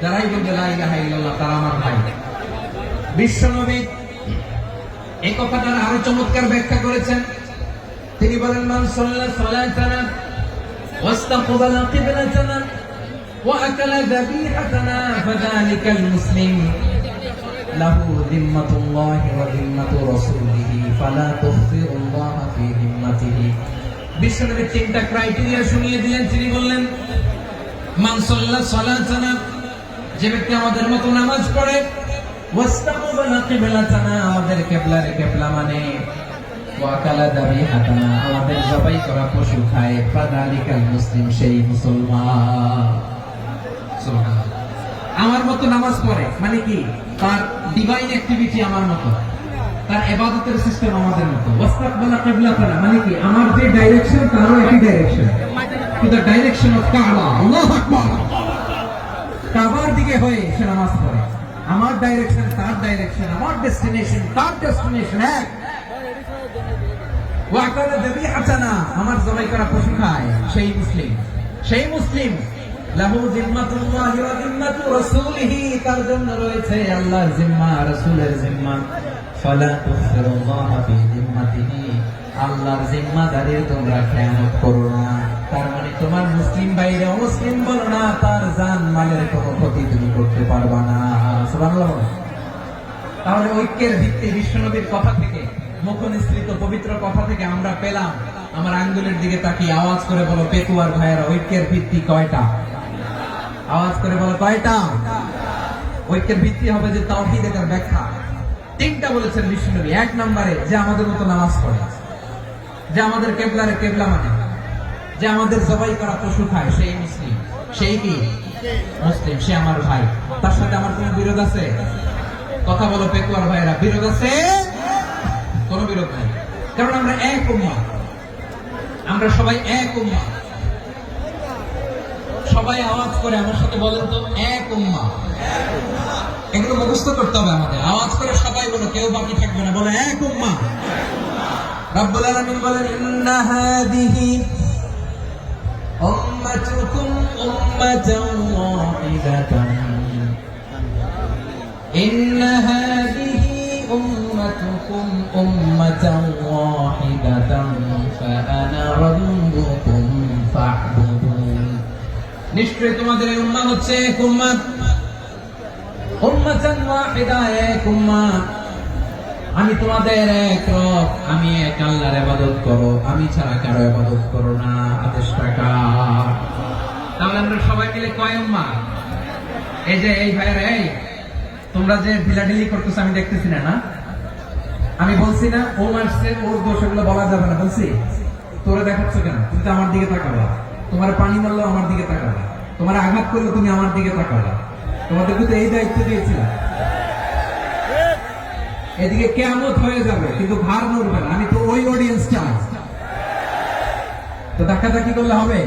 যারাই বলবে লা ইলাহা ইল্লাল্লাহ তারা আমার ভাই। বিশ্বনবী এই কথাটার আরো চমৎকার ব্যাখ্যা করেছেন। তিনি বলেন, মান সাল্লা সালাতানা ওয়াস্তাকবালা কিবলাতানা ওয়া আকালা যাবিহাতানা ফাযালিকাল মুসলিম লাহু যিম্মাতুল্লাহি ওয়া যিম্মাতু রাসূলিহি ফালা তুখফিরুল্লাহ ফি যিম্মাতিহি। বিশ্বনবী তিনটা ক্রাইটেরিয়া শুনিয়ে দিলেন। তিনি বললেন, মান সাল্লা সালাতানা, যে ব্যক্তি আমাদের মতো নামাজ পড়ে, ওয়াস্তাকবালা কিবলাতানা, আমাদের কিবলারে কিবলা মানে, ওয়া আকালা যাবিহাতানা, আমাদের জবাই করা পশু খায়, ফাযালিকাল মুসলিম, সেই মুসলমান। সুবহানাল্লাহ। আমার মতো নামাজ পড়ে মানে কি? তার ডিভাইন অ্যাক্টিভিটি আমার মতো, তার ইবাদতের সিস্টেম আমাদের মতো। ওয়াস্তাকবালা কিবলাতানা মানে কি? আমার যে ডাইরেকশন তারও একই direction, to the direction of কাবা। আল্লাহু আকবার। কাবার দিকে হয়ে সে নামাজ পড়ে। আমার ডাইরেকশন তার ডাইরেকশন, আমার ডেস্টিনেশন তার ডেস্টিনেশন এক। ওয়া আকালা যাবিহাতানা, আমার জবাই করা পশু খায়, সেই মুসলিম। সেই মুসলিম লাহু যিম্মাতুল্লাহি ওয়া যিম্মাতু রাসূলিহি, তার জন্য রয়েছে আল্লাহর জিম্মা, রাসূলের জিম্মা। ফালা তুখফিরুল্লাহ ফি যিম্মাতিহি, আল্লাহর জিম্মাদারির তোমরা খেয়ানত করো না। তার মানে তোমার মুসলিম বাইরে অমুসলিম বলো না, তার জান মালের কোনো ক্ষতি তুমি করতে পারবা না। সুবহানাল্লাহ। তাহলে ঐক্যের ভিত্তি বিশ্বনবীর কথা থেকে, মুখনিসৃত পবিত্র কথা থেকে আমরা পেলাম। আমার আঙ্গুলের দিকে তাকিয়ে আওয়াজ করে বলো পেকুয়ার ভাইয়েরা, ঐক্যের ভিত্তি কয়টা? আওয়াজ করে বলো কয়টা? ঐক্যের ভিত্তি হবে যে তাওহীদ, এর ব্যাখ্যা তিনটা বলেছেন বিশ্বনবী। এক নম্বরে, যে আমাদের মতো নামাজ পড়ে, যে আমাদের কিবলারে কিবলা মানে, যে আমাদের জবাই করা পশু খায়, সেই মুসলিম। সেই কি? মুসলিম। সে আমার ভাই। তার সাথে আমার কোনো বিরোধ আছে? কথা বলো পেকুয়ার ভাইয়েরা, বিরোধ আছে? কোনো বিরোধ নাই, কারণ আমরা এক উম্মাহ, আমরা সবাই এক উম্মাহ। সবাই আওয়াজ করে আমার সাথে বলেন তো, এক উম্মাহ। এগুলো মুখস্থ করতে হবে আমাদের। আওয়াজ করে সবাই বলো, কেউ বাকি থাকবে না, বলো এক উম্মাহ। রব্বুল আলামিন বলেন, ইন্না হাদিহি উম্মাতুকুম উম্মাতান ওয়াহিদাতান, ইন্না হাদিহি উম্মাতুকুম উম্মাতান ওয়াহিদাতান ফাআনা রাব্বুকুম ফা'বুদুন। নিশ্চয়ই তোমাদের এই উম্মাহ হচ্ছে এক উম্মাহ, উম্মাতান ওয়াহিদা, এক উম্মাহ। আমি তোমাদের এক রব, আমি এক আল্লাহর ইবাদত করো, আমি ছাড়া কারো ইবাদত করো না। আদেশটা কার? তাহলে আমরা সবাই মিলে কয় উম্মাহ? এই যে এই ভাইয়েরা, এই তোমরা যে ঢিলাঢিলি করতেছো আমি দেখতেছি না, না? আমি বলছি না ও মারছে, ওর দোষ, এগুলো বলা যাবে না বলছি? তোরে দেখাচ্ছ কেন? তুমি তো আমার দিকে তাকাবা। তোমার পানি মারলো আমার দিকে তাকাবা, তোমার আঘাত করলো তুমি আমার দিকে তাকাবা। তোমাদেরকে তো এই দায়িত্ব দিয়েছিলাম। এদিকে কিয়ামত হয়ে যাবে কিন্তু ঘাড় নড়বে না। আমি তো ওই অডিয়েন্স চাই, তো ধাক্কাধাক্কি করলে হবে?